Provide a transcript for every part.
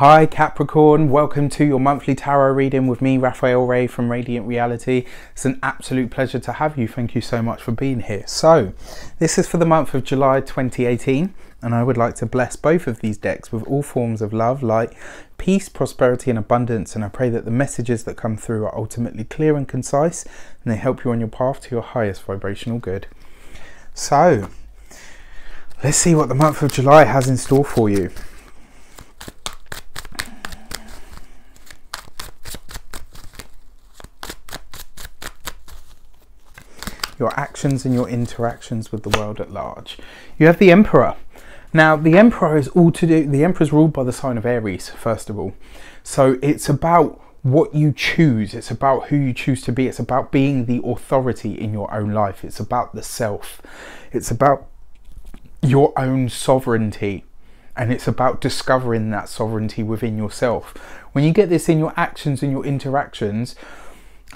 Hi Capricorn, welcome to your monthly tarot reading with me, Raphael Ray from Radiant Reality. It's an absolute pleasure to have you. Thank you so much for being here. So, this is for the month of July 2018, and I would like to bless both of these decks with all forms of love, light, peace, prosperity and abundance, and I pray that the messages that come through are ultimately clear and concise, and they help you on your path to your highest vibrational good. So, let's see what the month of July has in store for you. Your actions and your interactions with the world at large. You have the Emperor. Now, the Emperor is the Emperor's ruled by the sign of Aries, first of all. So it's about what you choose. It's about who you choose to be. It's about being the authority in your own life. It's about the self. It's about your own sovereignty. And it's about discovering that sovereignty within yourself. When you get this in your actions and your interactions,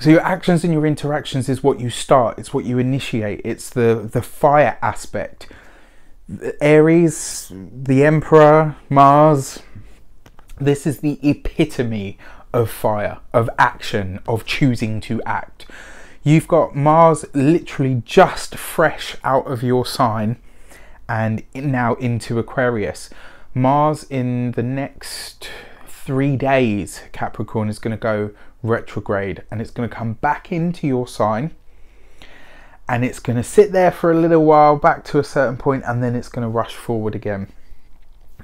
so your actions and your interactions is what you start, it's what you initiate, it's the fire aspect. Aries, the Emperor, Mars, this is the epitome of fire, of action, of choosing to act. You've got Mars literally just fresh out of your sign and now into Aquarius. Mars in the next 3 days, Capricorn, is going to go retrograde, and it's going to come back into your sign, and it's going to sit there for a little while back to a certain point, and then it's going to rush forward again.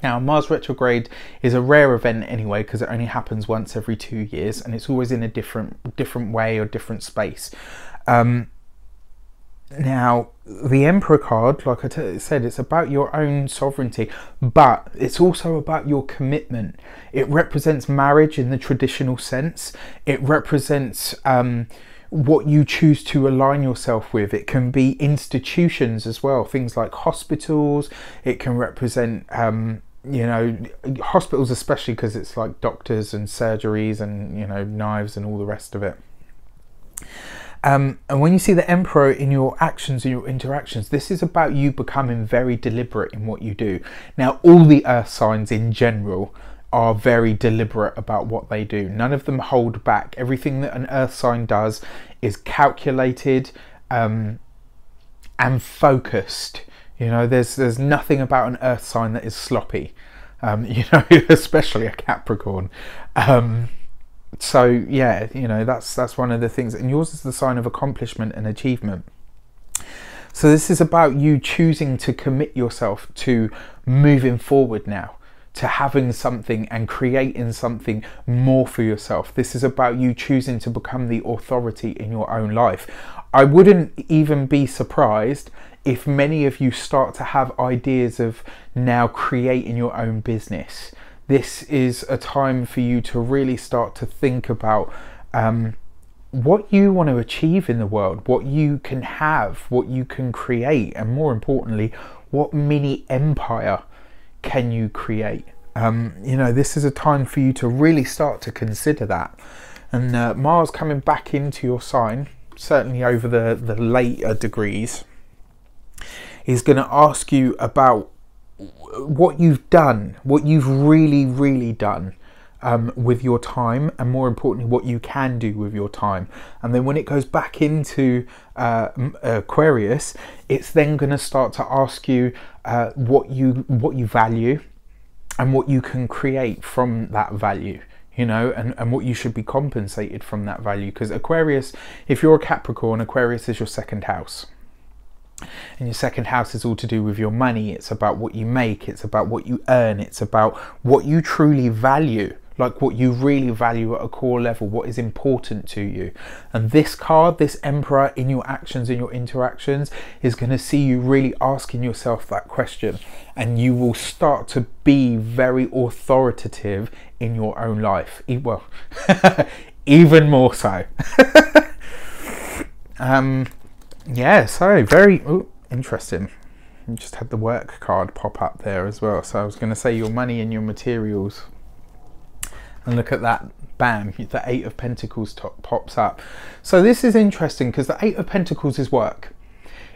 Now, Mars retrograde is a rare event anyway, because it only happens once every 2 years, and it's always in a different way or different space. Now, the Emperor card, like I said, it's about your own sovereignty, but it's also about your commitment. It represents marriage in the traditional sense. It represents what you choose to align yourself with. It can be institutions as well, things like hospitals. It can represent, you know, hospitals especially, because it's like doctors and surgeries and, you know, knives and all the rest of it. And when you see the Emperor in your actions and your interactions, this is about you becoming very deliberate in what you do. Now, all the earth signs in general are very deliberate about what they do. None of them hold back. Everything that an earth sign does is calculated and focused. You know, there's nothing about an earth sign that is sloppy, you know, especially a Capricorn. So yeah, you know, that's one of the things, and yours is the sign of accomplishment and achievement. So this is about you choosing to commit yourself to moving forward now, to having something and creating something more for yourself. This is about you choosing to become the authority in your own life. I wouldn't even be surprised if many of you start to have ideas of now creating your own business. This is a time for you to really start to think about what you want to achieve in the world, what you can have, what you can create, and more importantly, what mini empire can you create. You know, this is a time for you to really start to consider that. And Mars coming back into your sign, certainly over the later degrees, is going to ask you about what you've done, what you've really done with your time, and more importantly what you can do with your time. And then when it goes back into Aquarius, it's then going to start to ask you what you value and what you can create from that value, you know, and what you should be compensated from that value. Because Aquarius, if you're a Capricorn, Aquarius is your second house. And your second house is all to do with your money. It's about what you make, it's about what you earn, it's about what you truly value, like what you really value at a core level, what is important to you. And this card, this Emperor, in your actions and your interactions, is going to see you really asking yourself that question, and you will start to be very authoritative in your own life. Well, even more so. Yeah, so very interesting. You just had the work card pop up there as well. So I was going to say your money and your materials. And look at that, bam, the 8 of Pentacles pops up. So this is interesting because the 8 of Pentacles is work.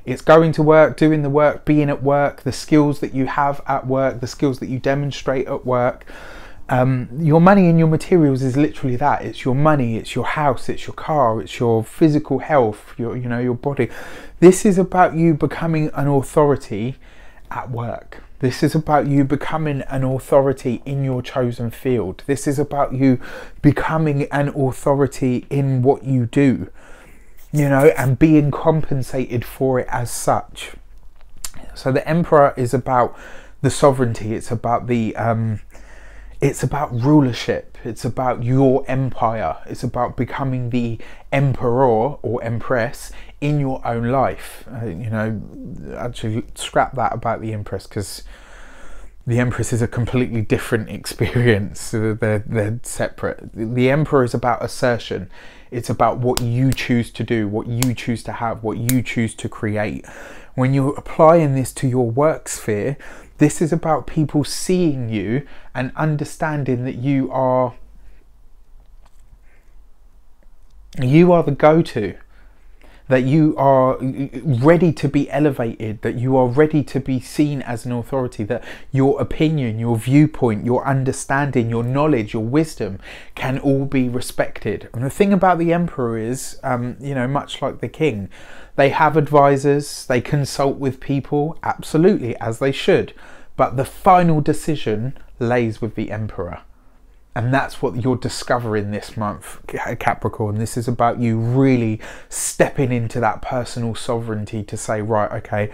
It's going to work, doing the work, being at work, the skills that you have at work, the skills that you demonstrate at work. Your money and your materials is literally that. It's your money, it's your house, it's your car, it's your physical health, your body. This is about you becoming an authority at work. This is about you becoming an authority in your chosen field. This is about you becoming an authority in what you do, and being compensated for it as such. So the Emperor is about the sovereignty. It's about it's about rulership. It's about your empire. It's about becoming the emperor or empress in your own life. Actually scrap that about the empress, because the empress is a completely different experience. They're separate. The emperor is about assertion. It's about what you choose to do, what you choose to have, what you choose to create. When you're applying this to your work sphere, this is about people seeing you and understanding that you are the go-to, that you are ready to be elevated, that you are ready to be seen as an authority, that your opinion, your viewpoint, your understanding, your knowledge, your wisdom can all be respected. And the thing about the Emperor is, much like the king, they have advisors, they consult with people, absolutely, as they should. But the final decision lays with the Emperor. And that's what you're discovering this month, Capricorn. This is about you really stepping into that personal sovereignty to say, right, okay,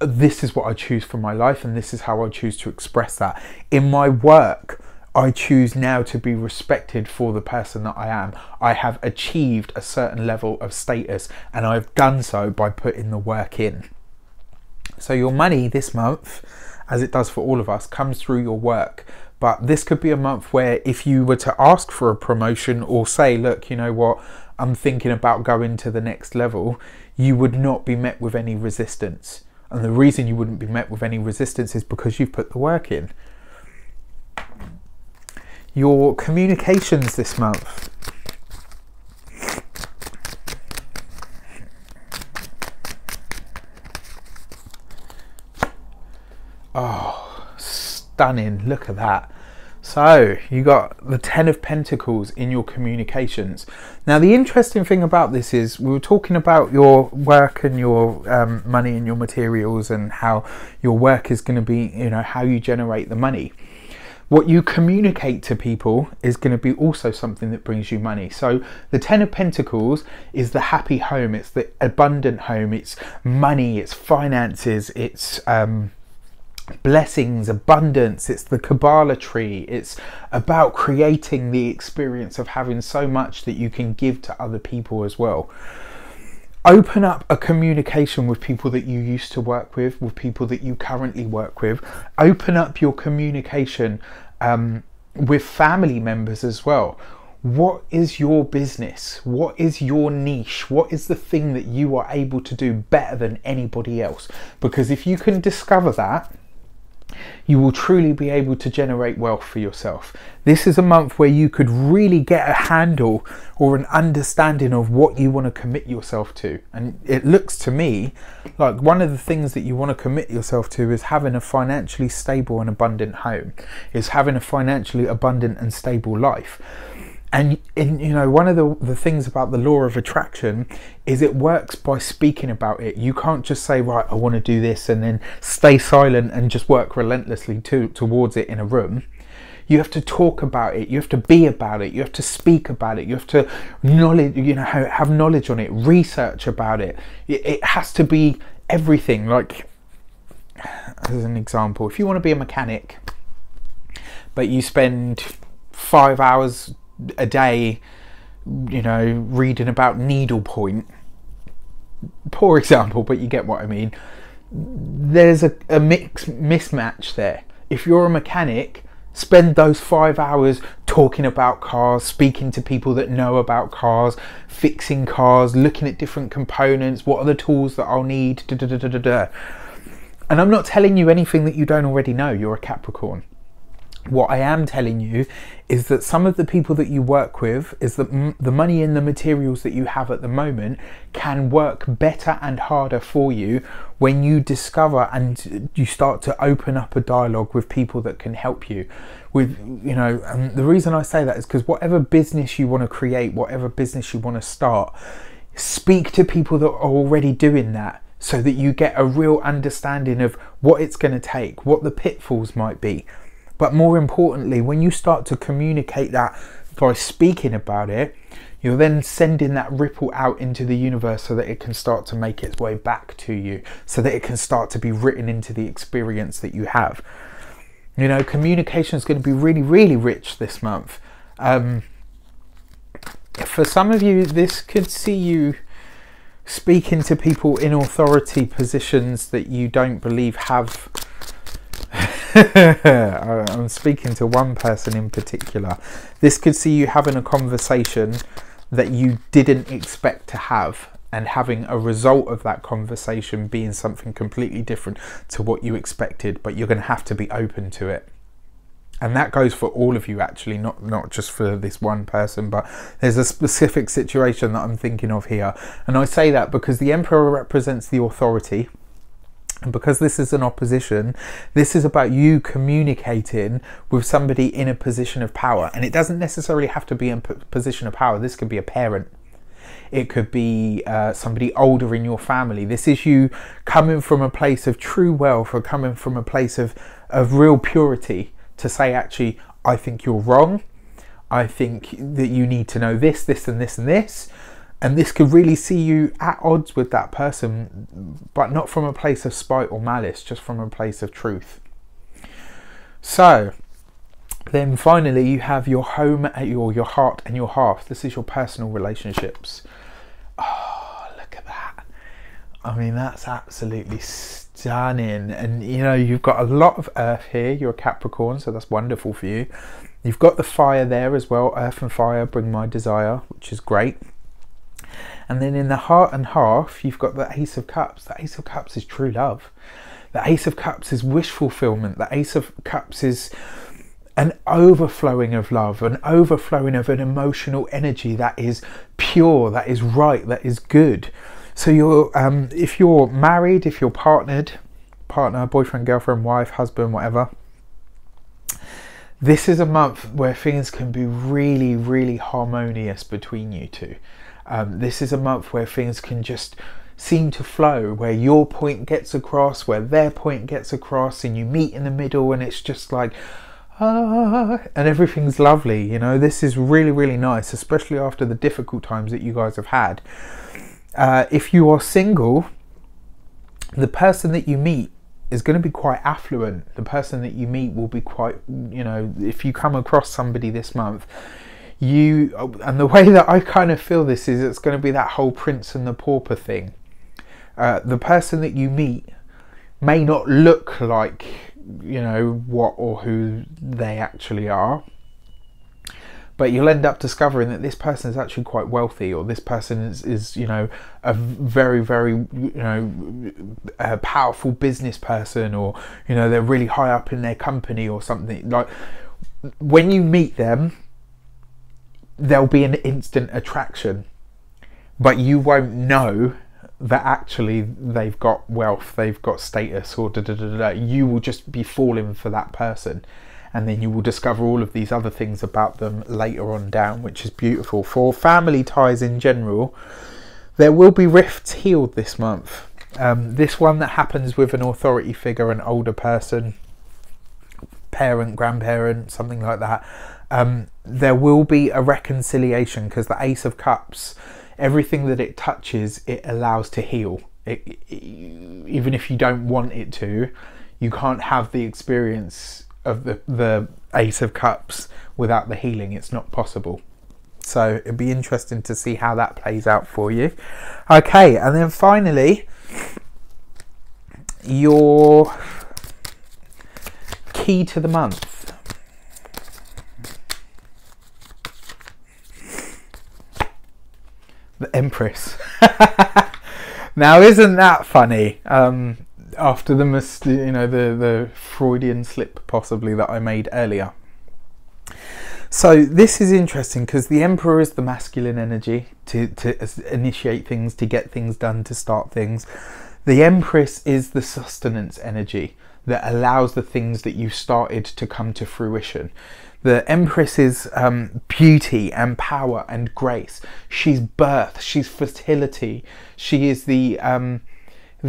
this is what I choose for my life and this is how I choose to express that. In my work, I choose now to be respected for the person that I am. I have achieved a certain level of status and I've done so by putting the work in. So your money this month, as it does for all of us, comes through your work. But this could be a month where if you were to ask for a promotion or say, look, you know what, I'm thinking about going to the next level, you would not be met with any resistance. And the reason you wouldn't be met with any resistance is because you've put the work in. Your communications this month. Oh, stunning. Look at that. So you got the 10 of Pentacles in your communications. Now the interesting thing about this is we were talking about your work and your money and your materials and how your work is going to be, how you generate the money. What you communicate to people is going to be also something that brings you money. So the 10 of Pentacles is the happy home. It's the abundant home. It's money. It's finances. It's blessings, abundance. It's the Kabbalah tree. It's about creating the experience of having so much that you can give to other people as well. Open up a communication with people that you used to work with people that you currently work with. Open up your communication with family members as well. What is your business? What is your niche? What is the thing that you are able to do better than anybody else? Because if you can discover that, you will truly be able to generate wealth for yourself. This is a month where you could really get a handle or an understanding of what you want to commit yourself to. And it looks to me like one of the things that you want to commit yourself to is having a financially stable and abundant home, is having a financially abundant and stable life. And one of the things about the law of attraction is it works by speaking about it. You can't just say, right, I want to do this and then stay silent and just work relentlessly towards it in a room. You have to talk about it. You have to be about it. You have to speak about it. You have to have knowledge on it, research about it. It has to be everything. Like, as an example, if you want to be a mechanic, but you spend 5 hours a day reading about needlepoint, poor example, but you get what I mean. There's a mismatch there. If you're a mechanic, spend those 5 hours talking about cars, speaking to people that know about cars, fixing cars, looking at different components, what are the tools that I'll need, And I'm not telling you anything that you don't already know. You're a Capricorn. What I am telling you is that some of the people that you work with, is that the money and the materials that you have at the moment can work better and harder for you when you discover and you start to open up a dialogue with people that can help you with, you know. And the reason I say that is because whatever business you want to create, whatever business you want to start, speak to people that are already doing that, so that you get a real understanding of what it's going to take, what the pitfalls might be. But more importantly, when you start to communicate that by speaking about it, you're then sending that ripple out into the universe so that it can start to make its way back to you, so that it can start to be written into the experience that you have. You know, communication is going to be really, really rich this month. For some of you, this could see you speaking to people in authority positions that you don't believe have. I'm speaking to one person in particular. This could see you having a conversation that you didn't expect to have, and having a result of that conversation being something completely different to what you expected, but you're going to have to be open to it. And that goes for all of you, actually, not just for this one person, but there's a specific situation that I'm thinking of here. And I say that because the Emperor represents the authority. And because this is an opposition, this is about you communicating with somebody in a position of power. And it doesn't necessarily have to be in a position of power. This could be a parent. It could be somebody older in your family. This is you coming from a place of true wealth, or coming from a place of real purity, to say, actually, I think you're wrong. I think that you need to know this, this, and this, and this. And this could really see you at odds with that person, but not from a place of spite or malice, just from a place of truth. So then finally you have your home, your heart and your hearth. This is your personal relationships. Oh, look at that. I mean, that's absolutely stunning. And you know, you've got a lot of earth here. You're a Capricorn, so that's wonderful for you. You've got the fire there as well. Earth and fire bring my desire, which is great. And then in the heart and hearth, you've got the Ace of Cups. The Ace of Cups is true love. The Ace of Cups is wish fulfillment. The Ace of Cups is an overflowing of love, an overflowing of an emotional energy that is pure, that is right, that is good. So you're, if you're married, if you're partner, boyfriend, girlfriend, wife, husband, whatever, this is a month where things can be really, really harmonious between you two. This is a month where things can just seem to flow, where your point gets across, where their point gets across, and you meet in the middle, and it's just like, and everything's lovely. You know, this is really, really nice, especially after the difficult times that you guys have had. If you are single, the person that you meet is going to be quite affluent. The person that you meet will be quite, you know, if you come across somebody this month, and the way that I kind of feel this is, it's going to be that whole prince and the pauper thing. The person that you meet may not look like, you know, what or who they actually are, but you'll end up discovering that this person is actually quite wealthy, or this person is you know, a very, very, you know, a powerful business person, or, you know, they're really high up in their company or something. Like, when you meet them, there'll be an instant attraction, but you won't know that actually they've got wealth, they've got status, or you will just be falling for that person, and then you will discover all of these other things about them later on down, which is beautiful. For family ties in general, there will be rifts healed this month. This one that happens with an authority figure, an older person, parent, grandparent, something like that. There will be a reconciliation, because the Ace of Cups, everything that it touches, it allows to heal. Even if you don't want it to, you can't have the experience of the Ace of Cups without the healing. It's not possible. So it'd be interesting to see how that plays out for you. Okay, and then finally, your key to the month. The Empress. Now, isn't that funny? After the Freudian slip possibly that I made earlier. So this is interesting because the Emperor is the masculine energy to initiate things, to get things done, to start things. The Empress is the sustenance energy that allows the things that you started to come to fruition. The Empress is beauty and power and grace. She's birth, she's fertility. She is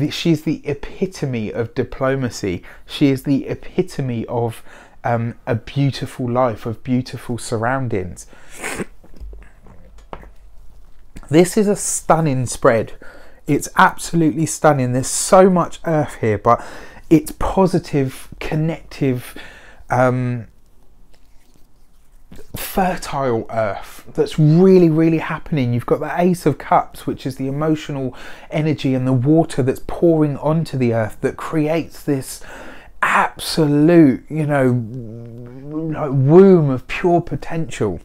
she's the epitome of diplomacy. She is the epitome of a beautiful life, of beautiful surroundings. This is a stunning spread. It's absolutely stunning. There's so much earth here, but it's positive, connective, fertile earth that's really, really happening. You've got the Ace of Cups, which is the emotional energy and the water that's pouring onto the earth that creates this absolute, you know, like womb of pure potential.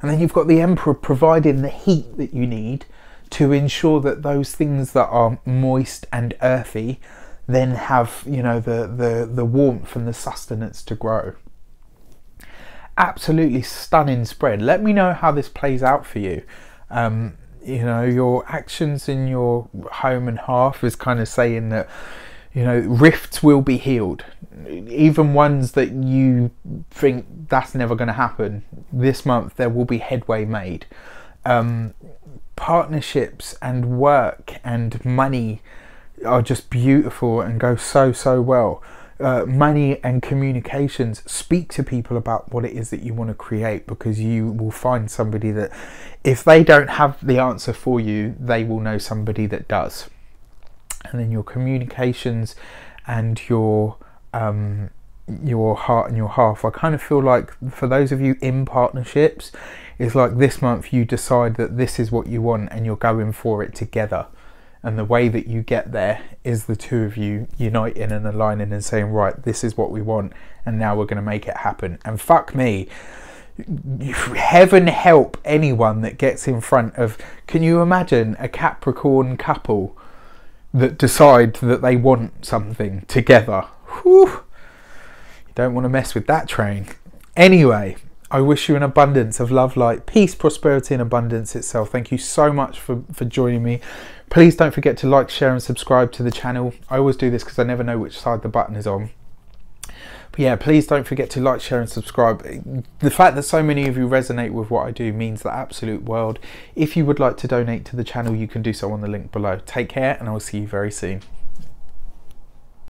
And then you've got the Emperor providing the heat that you need to ensure that those things that are moist and earthy then have, you know, the warmth and the sustenance to grow. Absolutely stunning spread. Let me know how this plays out for you. You know, your actions in your home and hearth is kind of saying that, you know, rifts will be healed, even ones that you think that's never going to happen. This month there will be headway made. Partnerships and work and money are just beautiful and go so well. Money and communications, speak to people about what it is that you want to create, because you will find somebody that, if they don't have the answer for you, they will know somebody that does. And then your communications and your heart and your half, I kind of feel like for those of you in partnerships, it's like this month you decide that this is what you want and you're going for it together. And the way that you get there is the two of you uniting and aligning and saying, right, this is what we want, and now we're going to make it happen. And fuck me, heaven help anyone that gets in front of, can you imagine a Capricorn couple that decide that they want something together? Whew. You don't want to mess with that train. Anyway, I wish you an abundance of love, light, peace, prosperity and abundance itself. Thank you so much for joining me. Please don't forget to like, share and subscribe to the channel. I always do this because I never know which side the button is on. But yeah, please don't forget to like, share and subscribe. The fact that so many of you resonate with what I do means the absolute world. If you would like to donate to the channel, you can do so on the link below. Take care, and I will see you very soon.